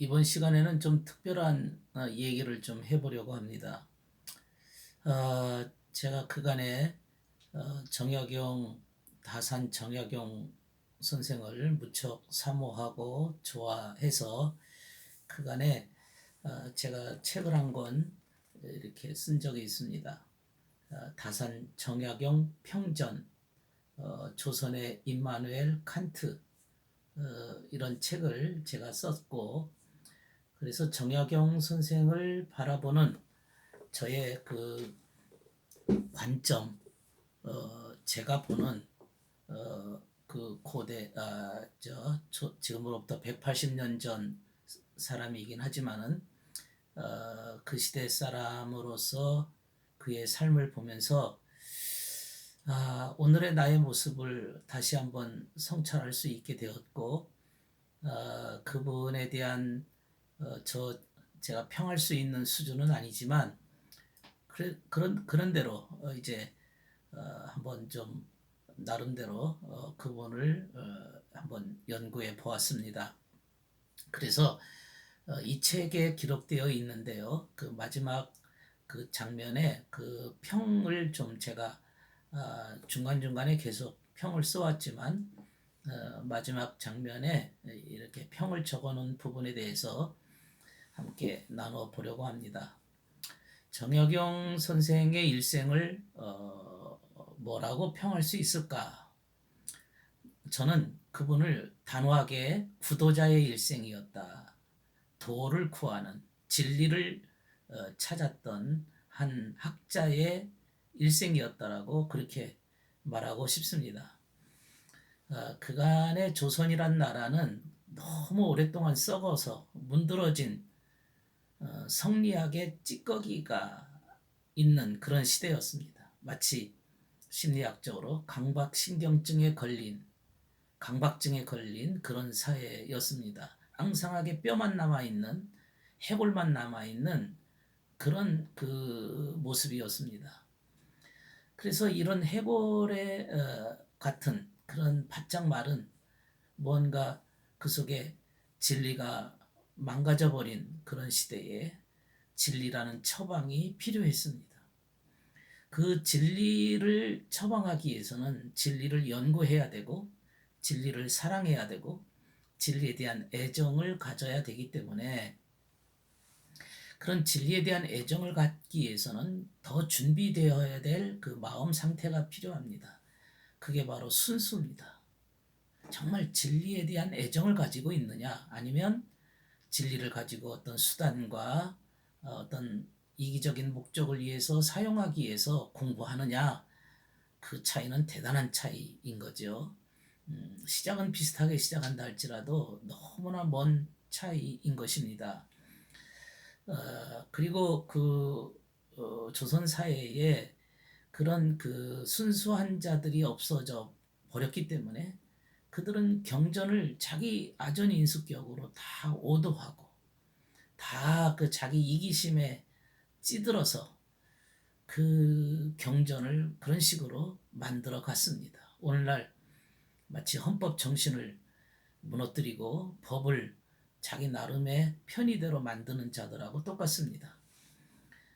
이번 시간에는 좀 특별한 얘기를 좀 해보려고 합니다. 제가 그간에 정약용, 다산 정약용 선생을 무척 사모하고 좋아해서 그간에 제가 책을 한 권 이렇게 쓴 적이 있습니다. 다산 정약용 평전, 조선의 임마누엘 칸트, 이런 책을 제가 썼고, 그래서 정약용 선생을 바라보는 저의 그 관점, 제가 보는 그 고대, 지금으로부터 180년 전 사람이긴 하지만은 그 시대 사람으로서 그의 삶을 보면서 오늘의 나의 모습을 다시 한번 성찰할 수 있게 되었고, 그분에 대한 제가 평할 수 있는 수준은 아니지만 그런 대로 이제 한번 좀 나름대로 그분을 한번 연구해 보았습니다. 그래서 이 책에 기록되어 있는데요. 그 마지막 그 장면에 그 평을 좀 제가 중간중간에 계속 평을 써왔지만 마지막 장면에 이렇게 평을 적어놓은 부분에 대해서 함께 나눠보려고 합니다. 정약용 선생의 일생을 뭐라고 평할 수 있을까? 저는 그분을 단호하게 구도자의 일생이었다. 도를 구하는 진리를 찾았던 한 학자의 일생이었다라고 그렇게 말하고 싶습니다. 그간의 조선이란 나라는 너무 오랫동안 썩어서 문드러진 성리학의 찌꺼기가 있는 그런 시대였습니다. 마치 심리학적으로 강박증에 걸린 그런 사회였습니다. 앙상하게 뼈만 남아있는, 해골만 남아있는 그런 그 모습이었습니다. 그래서 이런 해골의 같은 그런 바짝 마른 뭔가 그 속에 진리가 망가져버린 그런 시대에 진리라는 처방이 필요했습니다. 그 진리를 처방하기 위해서는 진리를 연구해야 되고 진리를 사랑해야 되고 진리에 대한 애정을 가져야 되기 때문에 그런 진리에 대한 애정을 갖기 위해서는 더 준비되어야 될 그 마음 상태가 필요합니다. 그게 바로 순수입니다. 정말 진리에 대한 애정을 가지고 있느냐, 아니면 진리를 가지고 어떤 수단과 어떤 이기적인 목적을 위해서 사용하기 위해서 공부하느냐, 그 차이는 대단한 차이인 거죠. 시작은 비슷하게 시작한다 할지라도 너무나 먼 차이인 것입니다. 그리고 조선 사회에 그런 그 순수한 자들이 없어져 버렸기 때문에 그들은 경전을 자기 아전인수격으로 다 오도하고 다 그 자기 이기심에 찌들어서 그 경전을 그런 식으로 만들어 갔습니다. 오늘날 마치 헌법 정신을 무너뜨리고 법을 자기 나름의 편의대로 만드는 자들하고 똑같습니다.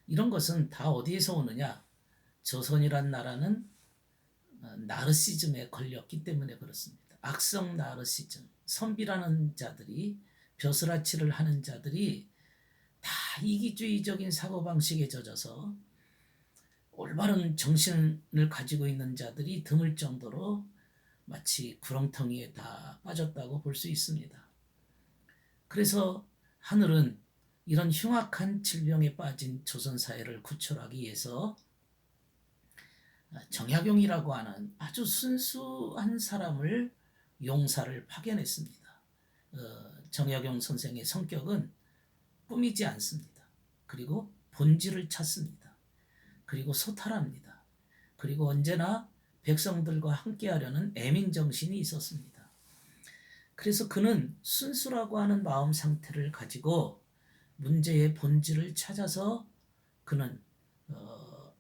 이런 것은 다 어디에서 오느냐? 조선이란 나라는 나르시즘에 걸렸기 때문에 그렇습니다. 악성 나르시즘, 선비라는 자들이, 벼슬아치를 하는 자들이 다 이기주의적인 사고방식에 젖어서 올바른 정신을 가지고 있는 자들이 드물 정도로 마치 구렁텅이에 다 빠졌다고 볼 수 있습니다. 그래서 하늘은 이런 흉악한 질병에 빠진 조선 사회를 구출하기 위해서 정약용이라고 하는 아주 순수한 사람을 용사를 파견했습니다. 정약용 선생의 성격은 꾸미지 않습니다. 그리고 본질을 찾습니다. 그리고 소탈합니다. 그리고 언제나 백성들과 함께하려는 애민정신이 있었습니다. 그래서 그는 순수라고 하는 마음 상태를 가지고 문제의 본질을 찾아서 그는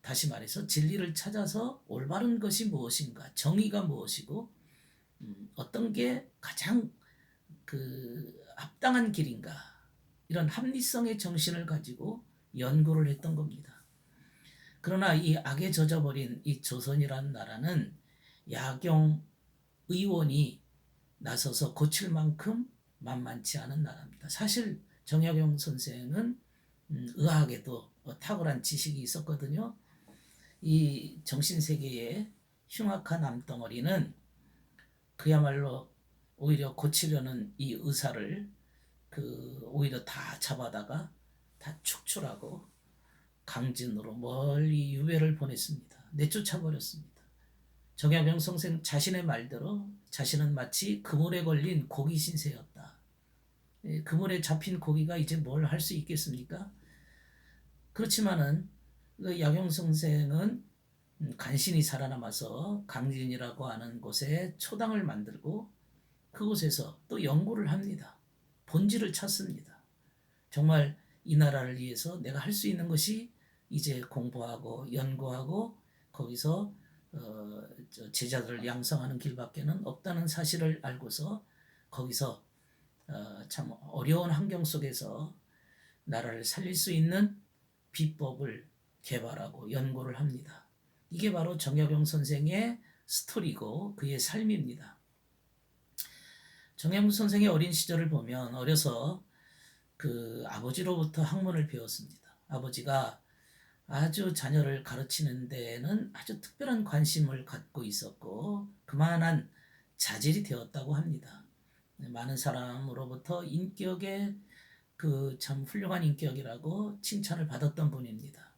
다시 말해서 진리를 찾아서 올바른 것이 무엇인가, 정의가 무엇이고 어떤 게 가장 그 합당한 길인가, 이런 합리성의 정신을 가지고 연구를 했던 겁니다. 그러나 이 악에 젖어버린 이 조선이라는 나라는 야경 의원이 나서서 고칠 만큼 만만치 않은 나라입니다. 사실 정약용 선생은 의학에도 탁월한 지식이 있었거든요. 이 정신세계의 흉악한 암덩어리는 그야말로 오히려 고치려는 이 의사를 오히려 다 잡아다가 다 축출하고 강진으로 멀리 유배를 보냈습니다. 내쫓아버렸습니다. 정약용 선생 자신의 말대로 자신은 마치 그물에 걸린 고기 신세였다. 그물에 잡힌 고기가 이제 뭘 할 수 있겠습니까? 그렇지만은 약용 선생은 간신히 살아남아서 강진이라고 하는 곳에 초당을 만들고 그곳에서 또 연구를 합니다. 본질을 찾습니다. 정말 이 나라를 위해서 내가 할 수 있는 것이 이제 공부하고 연구하고 거기서 제자들을 양성하는 길밖에는 없다는 사실을 알고서 거기서 참 어려운 환경 속에서 나라를 살릴 수 있는 비법을 개발하고 연구를 합니다. 이게 바로 정약용 선생의 스토리고 그의 삶입니다. 정약용 선생의 어린 시절을 보면 어려서 그 아버지로부터 학문을 배웠습니다. 아버지가 아주 자녀를 가르치는 데에는 아주 특별한 관심을 갖고 있었고 그만한 자질이 되었다고 합니다. 많은 사람으로부터 인격의 그 참 훌륭한 인격이라고 칭찬을 받았던 분입니다.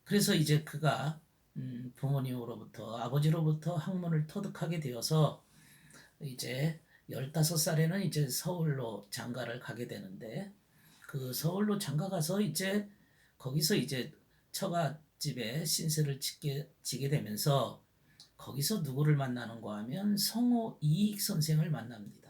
그래서 이제 그가 부모님으로부터 아버지로부터 학문을 터득하게 되어서 이제 15살에는 이제 서울로 장가를 가게 되는데 그 서울로 장가 가서 이제 거기서 이제 처갓집에 신세를 지게 되면서 거기서 누구를 만나는가 하면 성호 이익 선생을 만납니다.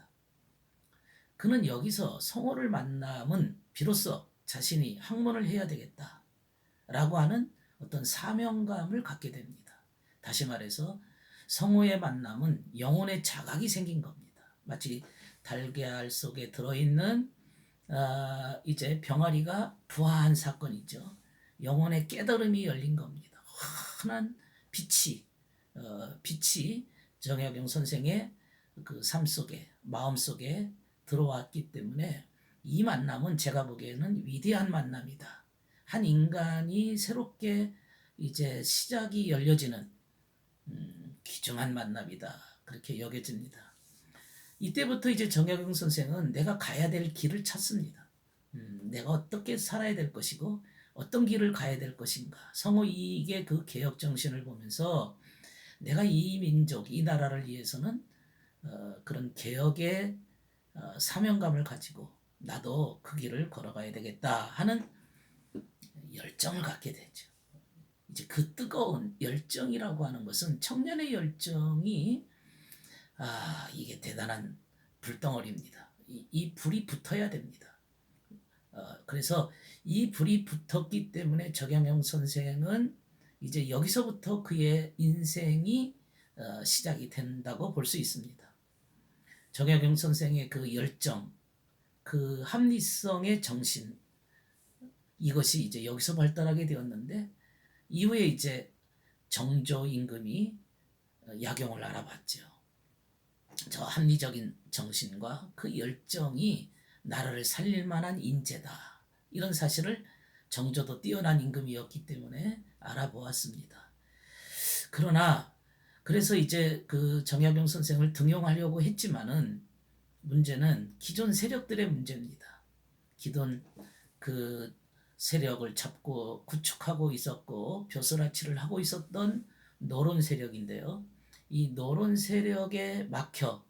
그는 여기서 성호를 만남은 비로소 자신이 학문을 해야 되겠다라고 하는 어떤 사명감을 갖게 됩니다. 다시 말해서 성호의 만남은 영혼의 자각이 생긴 겁니다. 마치 달걀 속에 들어있는 이제 병아리가 부화한 사건이죠. 영혼의 깨달음이 열린 겁니다. 환한 빛이 정약용 선생의 그 삶 속에 마음 속에 들어왔기 때문에 이 만남은 제가 보기에는 위대한 만남이다. 한 인간이 새롭게 이제 시작이 열려지는 귀중한 만남이다. 그렇게 여겨집니다. 이때부터 이제 정약용 선생은 내가 가야 될 길을 찾습니다. 내가 어떻게 살아야 될 것이고 어떤 길을 가야 될 것인가. 성호 이익의 그 개혁 정신을 보면서 내가 이 민족, 이 나라를 위해서는 그런 개혁의 사명감을 가지고 나도 그 길을 걸어가야 되겠다 하는 열정을 갖게 되죠. 이제 그 뜨거운 열정이라고 하는 것은 청년의 열정이 이게 대단한 불덩어리입니다. 이 불이 붙어야 됩니다. 그래서 이 불이 붙었기 때문에 정약용 선생은 이제 여기서부터 그의 인생이 시작이 된다고 볼 수 있습니다. 정약용 선생의 그 열정, 그 합리성의 정신, 이것이 이제 여기서 발달하게 되었는데 이후에 이제 정조 임금이 야경을 알아봤죠. 저 합리적인 정신과 그 열정이 나라를 살릴 만한 인재다. 이런 사실을 정조도 뛰어난 임금이었기 때문에 알아보았습니다. 그러나 그래서 이제 그 정약용 선생을 등용하려고 했지만은 문제는 기존 세력들의 문제입니다. 기존 그 세력을 잡고 구축하고 있었고 벼슬아치를 하고 있었던 노론 세력인데요. 이 노론 세력에 막혀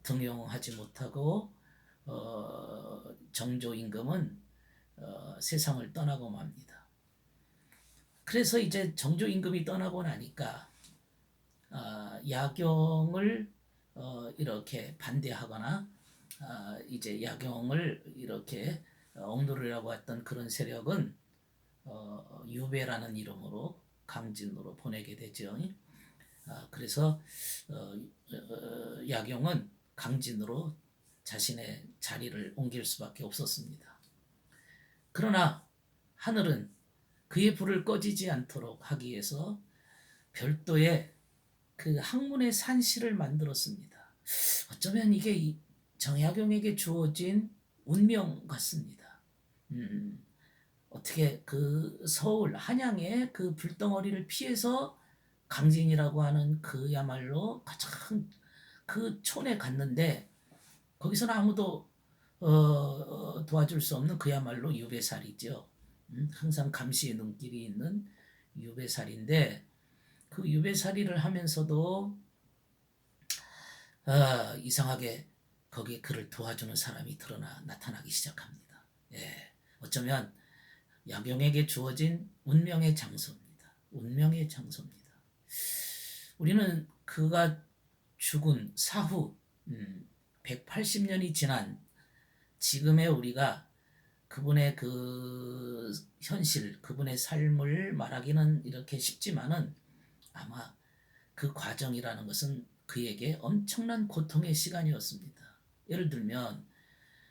등용하지 못하고 정조 임금은 세상을 떠나고 맙니다. 그래서 이제 정조 임금이 떠나고 나니까 야경을 이렇게 반대하거나 이제 야경을 이렇게 억누르려고 했던 그런 세력은 유배라는 이름으로 강진으로 보내게 되죠. 그래서 야경은 강진으로 자신의 자리를 옮길 수밖에 없었습니다. 그러나 하늘은 그의 불을 꺼지지 않도록 하기 위해서 별도의 그 학문의 산실을 만들었습니다. 어쩌면 이게 정약용에게 주어진 운명 같습니다. 어떻게 그 서울 한양의 그 불덩어리를 피해서 강진이라고 하는 그야말로 가장 그 촌에 갔는데 거기서는 아무도 도와줄 수 없는 그야말로 유배살이죠. 항상 감시의 눈길이 있는 유배살인데 그 유배살이를 하면서도 이상하게 거기에 그를 도와주는 사람이 나타나기 시작합니다. 예, 어쩌면 약용에게 주어진 운명의 장소입니다. 운명의 장소입니다. 우리는 그가 죽은 사후 180년이 지난 지금의 우리가 그분의 그 현실, 그분의 삶을 말하기는 이렇게 쉽지만은 아마 그 과정이라는 것은 그에게 엄청난 고통의 시간이었습니다. 예를 들면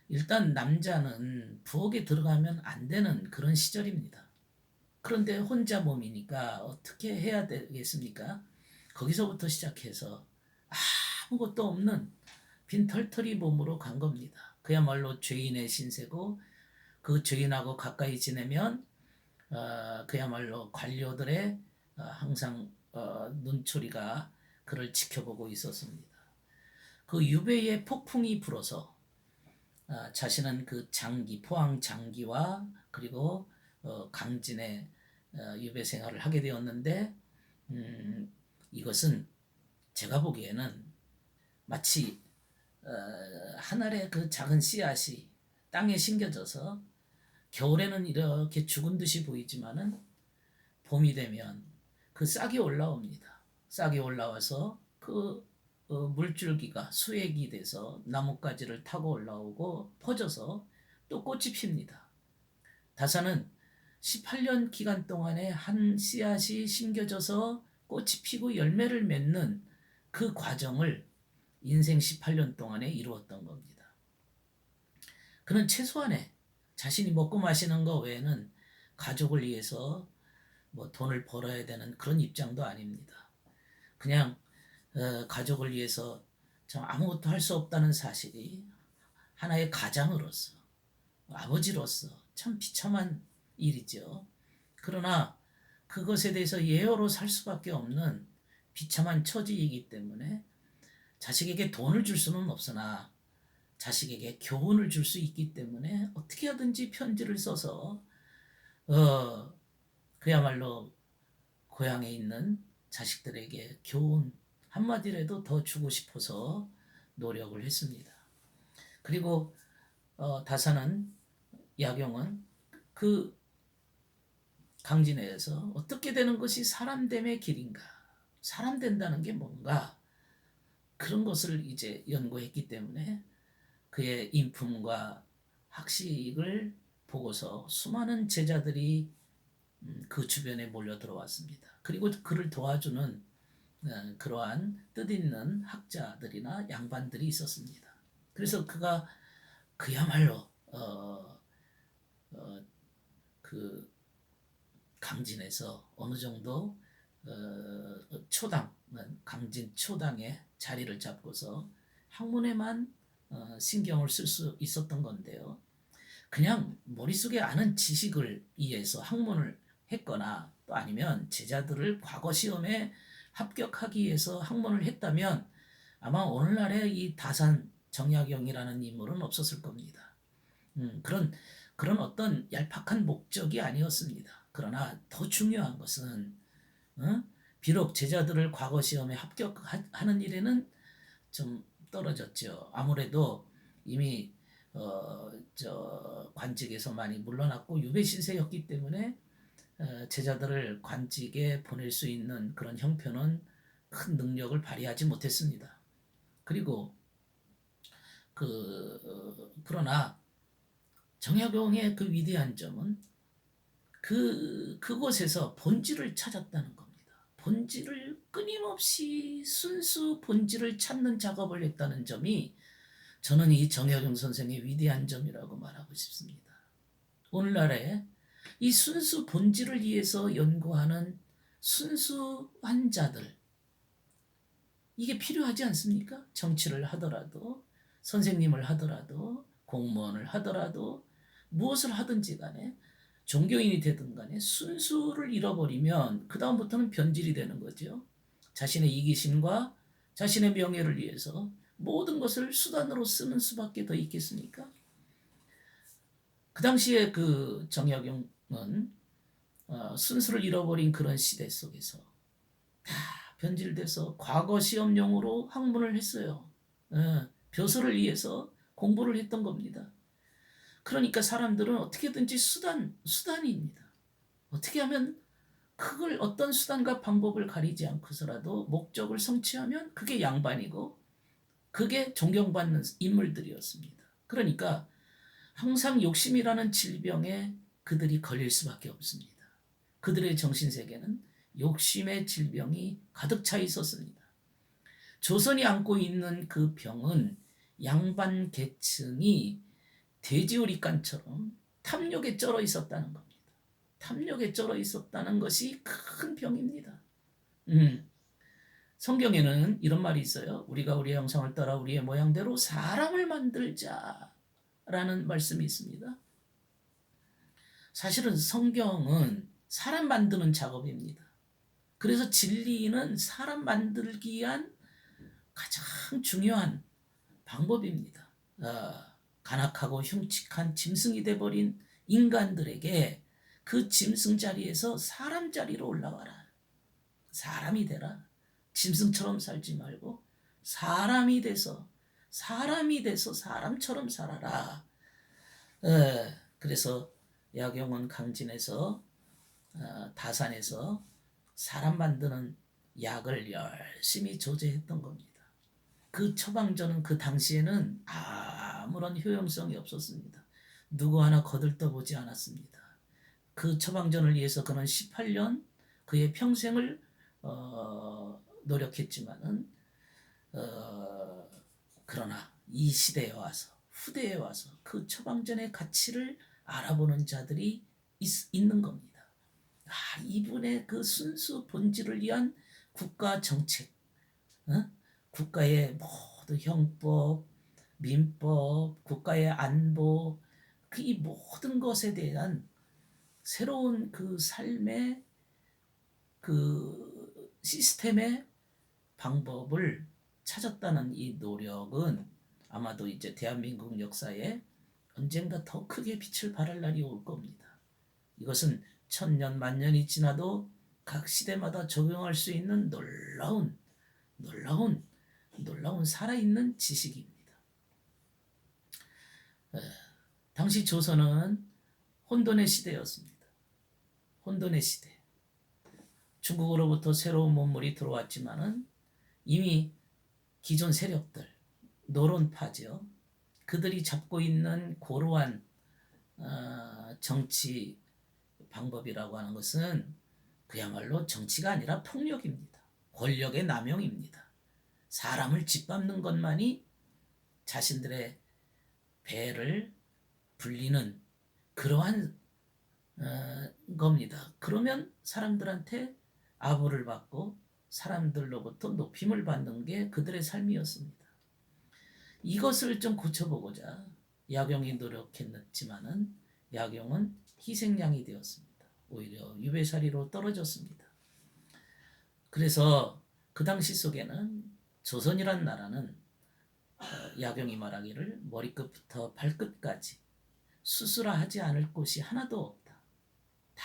일단 남자는 부엌에 들어가면 안 되는 그런 시절입니다. 그런데 혼자 몸이니까 어떻게 해야 되겠습니까? 거기서부터 시작해서 아무것도 없는 빈털터리 몸으로 간 겁니다. 그야말로 죄인의 신세고 그 죄인하고 가까이 지내면 그야말로 관료들의 항상 눈초리가 그를 지켜보고 있었습니다. 그 유배의 폭풍이 불어서 자신은 그 장기, 포항 장기와 그리고 강진의 유배 생활을 하게 되었는데 이것은 제가 보기에는 마치 한 알의 그 작은 씨앗이 땅에 심겨져서 겨울에는 이렇게 죽은 듯이 보이지만은 봄이 되면 그 싹이 올라옵니다. 싹이 올라와서 그 물줄기가 수액이 돼서 나뭇가지를 타고 올라오고 퍼져서 또 꽃이 핍니다. 다사는 18년 기간 동안에 한 씨앗이 심겨져서 꽃이 피고 열매를 맺는 그 과정을 인생 18년 동안에 이루었던 겁니다. 그는 최소한의 자신이 먹고 마시는 것 외에는 가족을 위해서 뭐 돈을 벌어야 되는 그런 입장도 아닙니다. 그냥 가족을 위해서 참 아무것도 할 수 없다는 사실이 하나의 가장으로서 아버지로서 참 비참한 일이죠. 그러나 그것에 대해서 예어로 살 수밖에 없는 비참한 처지이기 때문에 자식에게 돈을 줄 수는 없으나 자식에게 교훈을 줄 수 있기 때문에 어떻게 하든지 편지를 써서 그야말로 고향에 있는 자식들에게 교훈 한마디라도 더 주고 싶어서 노력을 했습니다. 그리고 다사는 약용은 그 강진에서 어떻게 되는 것이 사람됨의 길인가, 사람 된다는 게 뭔가 그런 것을 이제 연구했기 때문에 그의 인품과 학식을 보고서 수많은 제자들이 그 주변에 몰려 들어왔습니다. 그리고 그를 도와주는 그러한 뜻있는 학자들이나 양반들이 있었습니다. 그래서 그가 그야말로 그 강진에서 어느 정도 초당, 강진 초당에 자리를 잡고서 학문에만 신경을 쓸 수 있었던 건데요. 그냥 머릿속에 아는 지식을 위해서 학문을 했거나 또 아니면 제자들을 과거 시험에 합격하기 위해서 학문을 했다면 아마 오늘날의 이 다산 정약용이라는 인물은 없었을 겁니다. 그런 어떤 얄팍한 목적이 아니었습니다. 그러나 더 중요한 것은 비록 제자들을 과거 시험에 합격하는 일에는 좀 떨어졌죠. 아무래도 이미 관직에서 많이 물러났고 유배 신세였기 때문에 제자들을 관직에 보낼 수 있는 그런 형편은 큰 능력을 발휘하지 못했습니다. 그리고 그러나 정약용의 그 위대한 점은 그곳에서 본질을 찾았다는 겁니다. 본질을 끊임없이 순수 본질을 찾는 작업을 했다는 점이 저는 이 정약용 선생의 위대한 점이라고 말하고 싶습니다. 오늘날에 이 순수 본질을 위해서 연구하는 순수한 자들, 이게 필요하지 않습니까? 정치를 하더라도, 선생님을 하더라도, 공무원을 하더라도, 무엇을 하든지 간에, 종교인이 되든 간에 순수를 잃어버리면 그 다음부터는 변질이 되는 거죠. 자신의 이기심과 자신의 명예를 위해서 모든 것을 수단으로 쓰는 수밖에 더 있겠습니까? 그 당시에 그 정약용은 순수를 잃어버린 그런 시대 속에서 다 변질돼서 과거 시험용으로 학문을 했어요. 벼슬을 위해서 공부를 했던 겁니다. 그러니까 사람들은 어떻게든지 수단입니다. 어떻게 하면 그걸 어떤 수단과 방법을 가리지 않고서라도 목적을 성취하면 그게 양반이고 그게 존경받는 인물들이었습니다. 그러니까 항상 욕심이라는 질병에 그들이 걸릴 수밖에 없습니다. 그들의 정신세계는 욕심의 질병이 가득 차 있었습니다. 조선이 안고 있는 그 병은 양반 계층이 돼지우리간처럼 탐욕에 쩔어 있었다는 겁니다. 탐욕에 쩔어 있었다는 것이 큰 병입니다. 성경에는 이런 말이 있어요. 우리가 우리의 형상을 따라 우리의 모양대로 사람을 만들자라는 말씀이 있습니다. 사실은 성경은 사람 만드는 작업입니다. 그래서 진리는 사람 만들기 위한 가장 중요한 방법입니다. 간악하고 흉측한 짐승이 돼버린 인간들에게 그 짐승 자리에서 사람 자리로 올라가라. 사람이 되라. 짐승처럼 살지 말고 사람이 돼서 사람처럼 살아라. 그래서 약용은 강진에서 다산에서 사람 만드는 약을 열심히 조제했던 겁니다. 그 처방전은 그 당시에는 아무런 효용성이 없었습니다. 누구 하나 거들떠보지 않았습니다. 그 처방전을 위해서 그는 18년 그의 평생을 노력했지만은 그러나 이 시대에 와서 후대에 와서 그 처방전의 가치를 알아보는 자들이 있는 겁니다. 이분의 그 순수 본질을 위한 국가 정책, 국가의 모든 형법, 민법, 국가의 안보, 이 모든 것에 대한 새로운 그 삶의 그 시스템의 방법을 찾았다는 이 노력은 아마도 이제 대한민국 역사에 언젠가 더 크게 빛을 발할 날이 올 겁니다. 이것은 천년 만년이 지나도 각 시대마다 적용할 수 있는 놀라운 살아있는 지식입니다. 당시 조선은 혼돈의 시대였습니다. 혼돈의 시대. 중국으로부터 새로운 문물이 들어왔지만은 이미 기존 세력들, 노론파죠. 그들이 잡고 있는 고루한 정치 방법이라고 하는 것은 그야말로 정치가 아니라 폭력입니다. 권력의 남용입니다. 사람을 짓밟는 것만이 자신들의 배를 불리는 그러한 겁니다. 그러면 사람들한테 아부를 받고 사람들로부터 높임을 받는 게 그들의 삶이었습니다. 이것을 좀 고쳐보고자 약용이 노력했지만은 약용은 희생양이 되었습니다. 오히려 유배살이로 떨어졌습니다. 그래서 그 당시 속에는 조선이란 나라는 약용이 말하기를 머리끝부터 발끝까지 수술하지 않을 곳이 하나도 없다. 다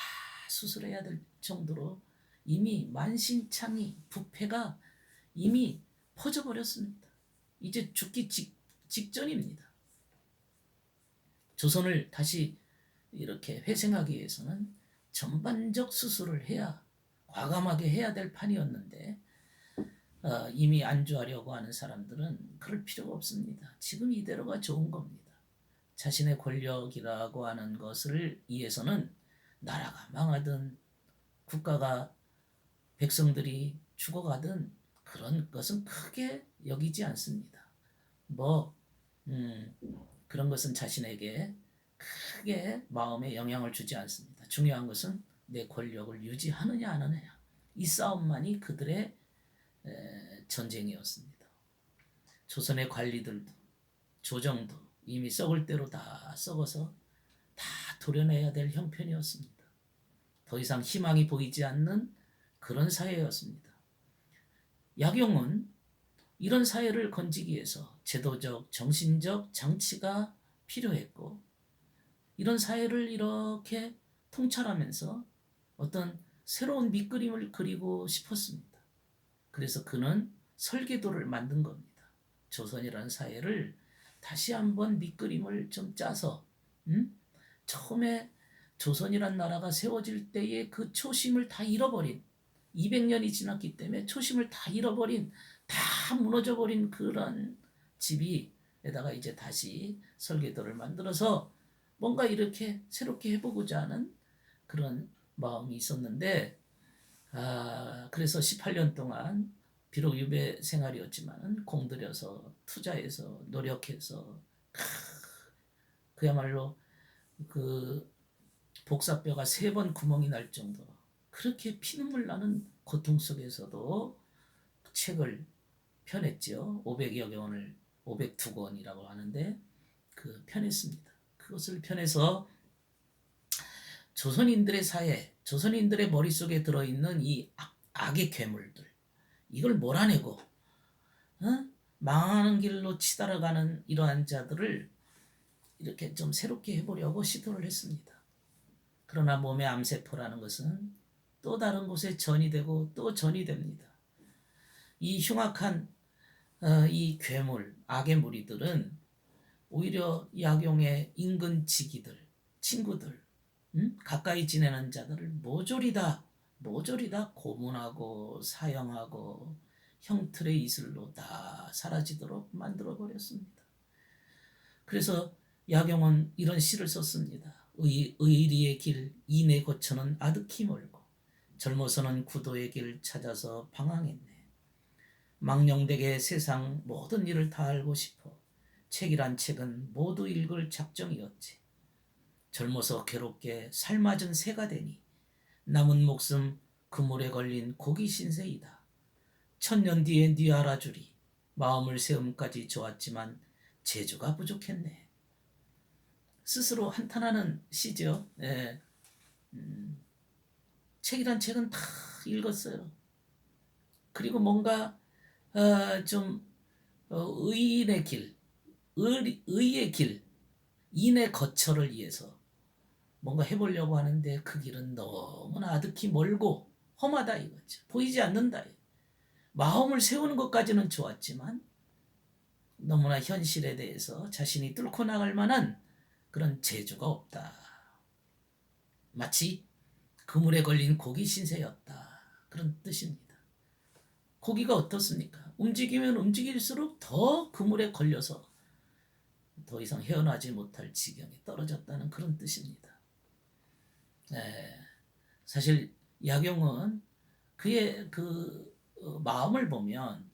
수술해야 될 정도로 이미 만신창이 부패가 이미 퍼져버렸습니다. 이제 죽기 직전입니다. 조선을 다시 이렇게 회생하기 위해서는 전반적 수술을 해야 과감하게 해야 될 판이었는데 이미 안주하려고 하는 사람들은 그럴 필요가 없습니다. 지금 이대로가 좋은 겁니다. 자신의 권력이라고 하는 것을 위해서는 나라가 망하든 국가가 백성들이 죽어가든 그런 것은 크게 여기지 않습니다. 뭐 그런 것은 자신에게 크게 마음에 영향을 주지 않습니다. 중요한 것은 내 권력을 유지하느냐 안 하느냐. 이 싸움만이 그들의 전쟁이었습니다. 조선의 관리들도 조정도 이미 썩을 대로 다 썩어서 다 도려내야 될 형편이었습니다. 더 이상 희망이 보이지 않는 그런 사회였습니다. 약용은 이런 사회를 건지기 위해서 제도적, 정신적 장치가 필요했고 이런 사회를 이렇게 통찰하면서 어떤 새로운 밑그림을 그리고 싶었습니다. 그래서 그는 설계도를 만든 겁니다. 조선이라는 사회를 다시 한번 밑그림을 좀 짜서 처음에 조선이란 나라가 세워질 때의 그 초심을 다 잃어버린 200년이 지났기 때문에 초심을 다 잃어버린 다 무너져버린 그런 집이에다가 이제 다시 설계도를 만들어서 뭔가 이렇게 새롭게 해보고자 하는 그런 마음이 있었는데 그래서 18년 동안 비록 유배 생활이었지만 공들여서 투자해서 노력해서 그야말로 그 복사뼈가 3번 구멍이 날 정도로 그렇게 피눈물 나는 고통 속에서도 책을 펴냈죠. 500여 권을 502권이라고 하는데 그 펴냈습니다. 그것을 펴내서 조선인들의 사회, 조선인들의 머릿속에 들어있는 이 악의 괴물들 이걸 몰아내고 망하는 길로 치달아가는 이러한 자들을 이렇게 좀 새롭게 해보려고 시도를 했습니다. 그러나 몸의 암세포라는 것은 또 다른 곳에 전이 되고 또 전이 됩니다. 이 흉악한 이 괴물, 악의 무리들은 오히려 약용의 인근 지기들, 친구들, 가까이 지내는 자들을 모조리 다 고문하고 사형하고 형틀의 이슬로 다 사라지도록 만들어버렸습니다. 그래서 약용은 이런 시를 썼습니다. 의리의 길 이내 거처는 아득히 멀고 젊어서는 구도의 길 찾아서 방황했네. 망령되게 세상 모든 일을 다 알고 싶어 책이란 책은 모두 읽을 작정이었지. 젊어서 괴롭게 삶맞은 새가 되니 남은 목숨 그물에 걸린 고기 신세이다. 1000년 뒤에 네 알아주리. 마음을 세움까지 좋았지만 재주가 부족했네. 스스로 한탄하는 시죠. 네. 책이란 책은 다 읽었어요. 그리고 뭔가 좀 의인의 길, 의의 길, 인의 거처를 위해서 뭔가 해보려고 하는데 그 길은 너무나 아득히 멀고 험하다 이거죠. 보이지 않는다. 마음을 세우는 것까지는 좋았지만 너무나 현실에 대해서 자신이 뚫고 나갈 만한 그런 재주가 없다. 마치 그물에 걸린 고기 신세였다. 그런 뜻입니다. 고기가 어떻습니까? 움직이면 움직일수록 더 그물에 걸려서 더 이상 헤어나지 못할 지경에 떨어졌다는 그런 뜻입니다. 사실 약용은 그의 그 마음을 보면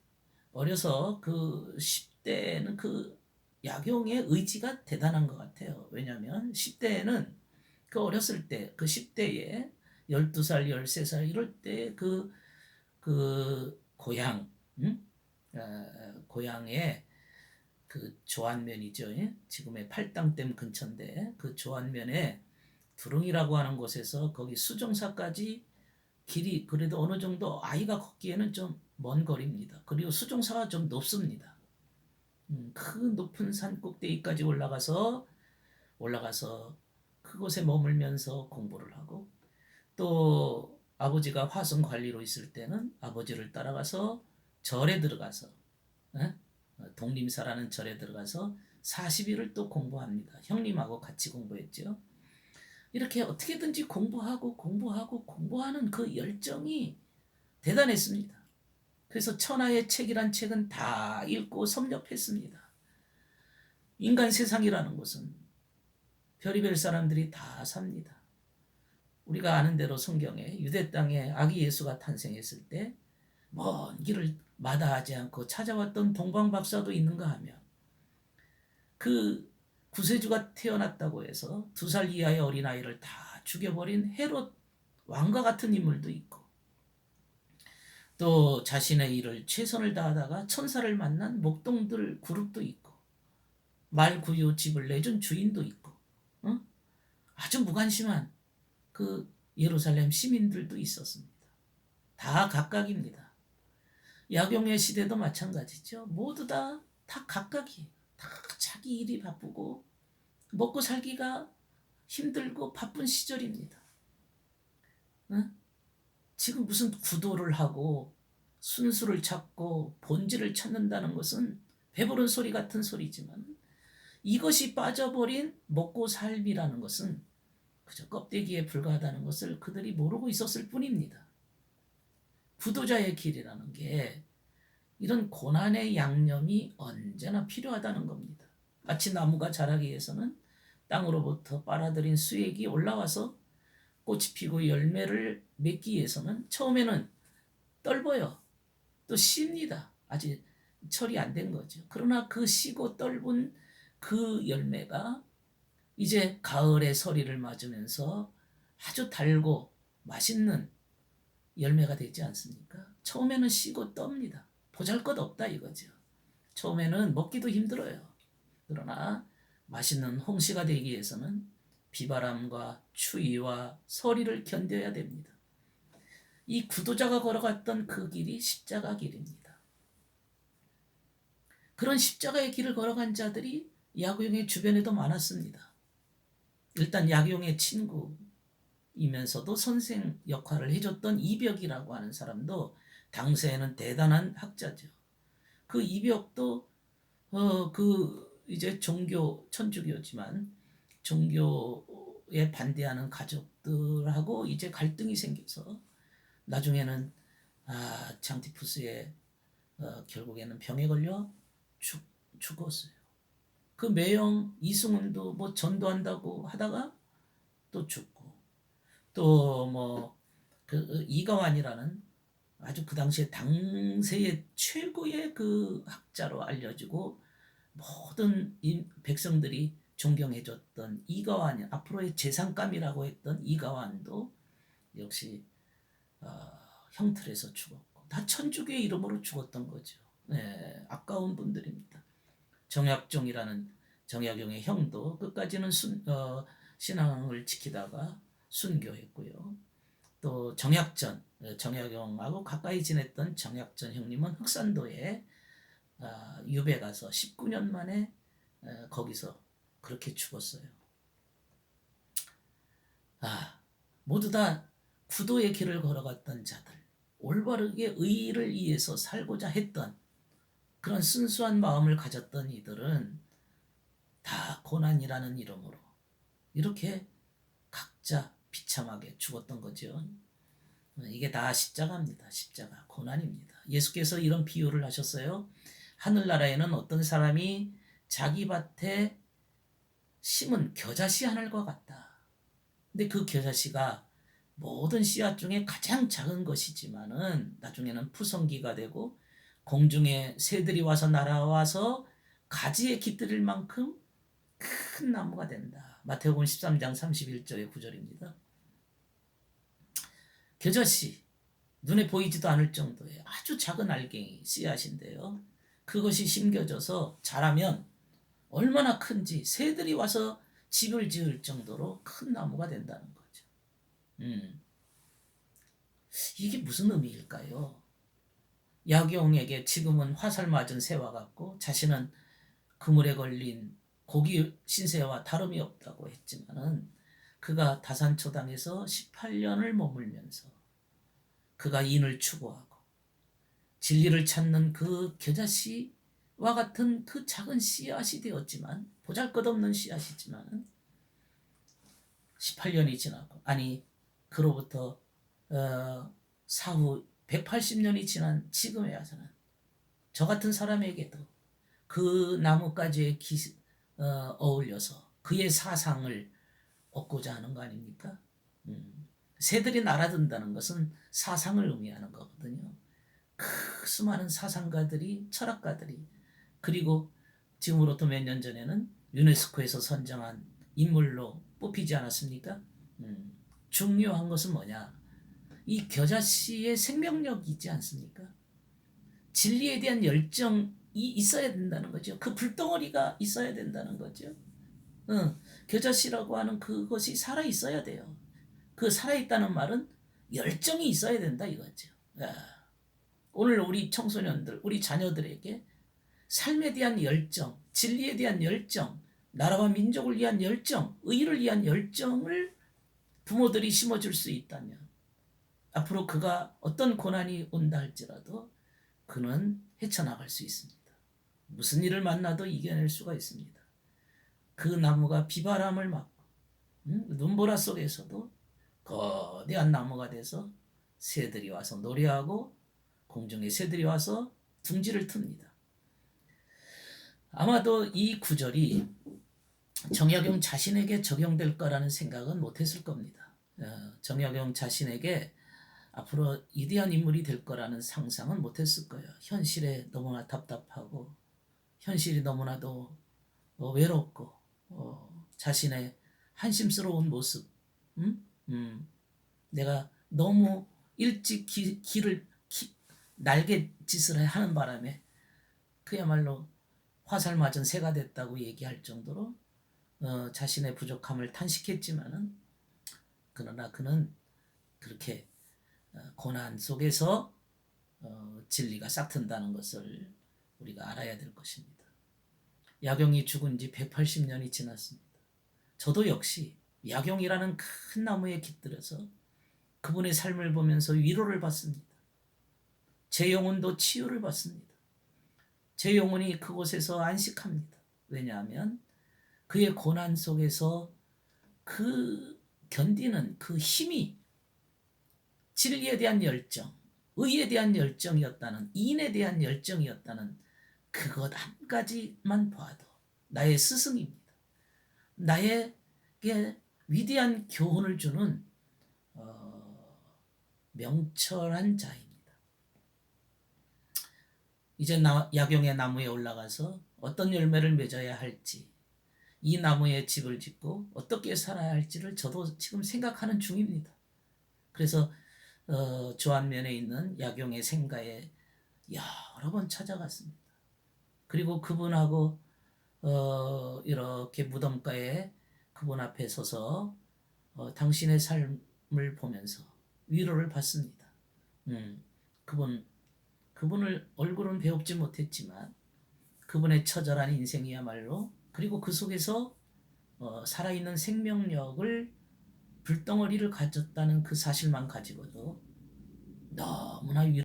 어려서 그 10대는 그 약용의 의지가 대단한 것 같아요. 왜냐하면 10대에는 그 어렸을 때 그 10대에 12살, 13살 이럴 때 그 고향, 고향에 그 조안면이죠. 지금의 팔당댐 근처인데 그 조안면에 두릉이라고 하는 곳에서 거기 수종사까지 길이 그래도 어느 정도 아이가 걷기에는 좀 먼 거리입니다. 그리고 수종사가 좀 높습니다. 그 높은 산 꼭대기까지 올라가서 그곳에 머물면서 공부를 하고 또 아버지가 화성 관리로 있을 때는 아버지를 따라가서 절에 들어가서 독림사라는 절에 들어가서 40일을 또 공부합니다. 형님하고 같이 공부했죠. 이렇게 어떻게든지 공부하는 그 열정이 대단했습니다. 그래서 천하의 책이란 책은 다 읽고 섭렵했습니다. 인간 세상이라는 곳은 별의별 사람들이 다 삽니다. 우리가 아는 대로 성경에 유대 땅에 아기 예수가 탄생했을 때 먼 길을 마다하지 않고 찾아왔던 동방 박사도 있는가 하면 그 구세주가 태어났다고 해서 2살 이하의 어린아이를 다 죽여버린 헤롯 왕과 같은 인물도 있고, 또 자신의 일을 최선을 다하다가 천사를 만난 목동들 그룹도 있고, 말구유 집을 내준 주인도 있고, 아주 무관심한 그 예루살렘 시민들도 있었습니다. 다 각각입니다. 야경의 시대도 마찬가지죠. 모두 다 각각이, 다 자기 일이 바쁘고 먹고 살기가 힘들고 바쁜 시절입니다. 지금 무슨 구도를 하고 순수를 찾고 본질을 찾는다는 것은 배부른 소리 같은 소리지만, 이것이 빠져버린 먹고 삶이라는 것은 그저 껍데기에 불과하다는 것을 그들이 모르고 있었을 뿐입니다. 구도자의 길이라는 게 이런 고난의 양념이 언제나 필요하다는 겁니다. 마치 나무가 자라기 위해서는 땅으로부터 빨아들인 수액이 올라와서 꽃이 피고 열매를 맺기 위해서는 처음에는 떫어요. 또 씹니다. 아직 철이 안 된 거죠. 그러나 그 시고 떫은 그 열매가 이제 가을의 서리를 맞으면서 아주 달고 맛있는 열매가 되지 않습니까? 처음에는 시고 떫니다. 보잘것없다 이거죠. 처음에는 먹기도 힘들어요. 그러나 맛있는 홍시가 되기 위해서는 비바람과 추위와 서리를 견뎌야 됩니다. 이 구도자가 걸어갔던 그 길이 십자가 길입니다. 그런 십자가의 길을 걸어간 자들이 야구용의 주변에도 많았습니다. 일단 야구용의 친구이면서도 선생 역할을 해줬던 이벽이라고 하는 사람도 당시에는 대단한 학자죠. 그 이벽도 이제 천주교지만 종교에 반대하는 가족들하고 이제 갈등이 생겨서 나중에는 장티푸스에 결국에는 병에 걸려 죽었어요. 그 매형 이승훈도 뭐 전도한다고 하다가 또 죽고, 또 뭐 그 이가완이라는 아주 그 당시에 당세의 최고의 그 학자로 알려지고 모든 백성들이 존경해줬던 이가완, 앞으로의 재상감이라고 했던 이가완도 역시 형틀에서 죽었고, 다 천주교의 이름으로 죽었던 거죠. 네, 아까운 분들입니다. 정약종이라는 정약용의 형도 끝까지는 신앙을 지키다가 순교했고요. 또 정약용하고 가까이 지냈던 정약전 형님은 흑산도에 유배 가서 19년 만에 거기서 그렇게 죽었어요. 모두 다 구도의 길을 걸어갔던 자들, 올바르게 의를 위해서 살고자 했던 그런 순수한 마음을 가졌던 이들은 다 고난이라는 이름으로 이렇게 각자 비참하게 죽었던 거죠. 이게 다 십자가입니다. 십자가, 고난입니다. 예수께서 이런 비유를 하셨어요. 하늘나라에는 어떤 사람이 자기 밭에 심은 겨자씨 하늘과 같다. 근데 그 겨자씨가 모든 씨앗 중에 가장 작은 것이지만은 나중에는 푸성기가 되고 공중에 새들이 와서 날아와서 가지에 깃들일 만큼 큰 나무가 된다. 마태복음 13장 31절의 구절입니다. 겨자씨, 눈에 보이지도 않을 정도의 아주 작은 알갱이 씨앗인데요. 그것이 심겨져서 자라면 얼마나 큰지 새들이 와서 집을 지을 정도로 큰 나무가 된다는 거죠. 이게 무슨 의미일까요? 야경에게 지금은 화살 맞은 새와 같고 자신은 그물에 걸린 고기 신새와 다름이 없다고 했지만은, 그가 다산초당에서 18년을 머물면서 그가 인을 추구하고 진리를 찾는 그 겨자씨와 같은 그 작은 씨앗이 되었지만, 보잘것없는 씨앗이지만 18년이 지나고, 그로부터 사후 180년이 지난 지금에 와서는 저 같은 사람에게도 그 나뭇가지에 어울려서 그의 사상을 얻고자 하는 거 아닙니까? 새들이 날아든다는 것은 사상을 의미하는 거거든요. 그 수많은 사상가들이, 철학가들이, 그리고 지금으로부터 몇 년 전에는 유네스코에서 선정한 인물로 뽑히지 않았습니까? 중요한 것은 뭐냐? 이 겨자씨의 생명력이지 않습니까? 진리에 대한 열정이 있어야 된다는 거죠. 그 불덩어리가 있어야 된다는 거죠. 겨자씨라고 하는 그것이 살아 있어야 돼요. 그 살아있다는 말은 열정이 있어야 된다 이거죠. 야, 오늘 우리 청소년들, 우리 자녀들에게 삶에 대한 열정, 진리에 대한 열정, 나라와 민족을 위한 열정, 의를 위한 열정을 부모들이 심어줄 수 있다면 앞으로 그가 어떤 고난이 온다 할지라도 그는 헤쳐나갈 수 있습니다. 무슨 일을 만나도 이겨낼 수가 있습니다. 그 나무가 비바람을 맞고 눈보라 속에서도 거대한 나무가 돼서 새들이 와서 노래하고 공중에 새들이 와서 둥지를 틉니다. 아마도 이 구절이 정약용 자신에게 적용될 거라는 생각은 못했을 겁니다. 정약용 자신에게 앞으로 위대한 인물이 될 거라는 상상은 못했을 거예요. 현실에 너무나 답답하고 현실이 너무나도 외롭고 자신의 한심스러운 모습, 내가 너무 일찍 날갯짓을 하는 바람에 그야말로 화살 맞은 새가 됐다고 얘기할 정도로 자신의 부족함을 탄식했지만은 그러나 그는 그렇게 고난 속에서 진리가 싹튼다는 것을 우리가 알아야 될 것입니다. 야경이 죽은 지 180년이 지났습니다. 저도 역시 야경이라는 큰 나무에 깃들여서 그분의 삶을 보면서 위로를 받습니다. 제 영혼도 치유를 받습니다. 제 영혼이 그곳에서 안식합니다. 왜냐하면 그의 고난 속에서 그 견디는 그 힘이 진리에 대한 열정, 의에 대한 열정이었다는, 이인에 대한 열정이었다는 그것 한 가지만 봐도 나의 스승입니다. 나에게 위대한 교훈을 주는 명철한 자입니다. 이제 야경의 나무에 올라가서 어떤 열매를 맺어야 할지, 이 나무에 집을 짓고 어떻게 살아야 할지를 저도 지금 생각하는 중입니다. 그래서 조안면에 있는 야경의 생가에 여러 번 찾아갔습니다. 그리고 그분하고 이렇게 무덤가에 그분 앞에 서서 당신의 삶을 보면서 위로를 받습니다. 그분을 얼굴은 배웁지 못했지만 그분의 처절한 인생이야말로, 그리고 그 속에서 살아있는 생명력을, 불덩어리를 가졌다는 그 사실만 가지고도 너무나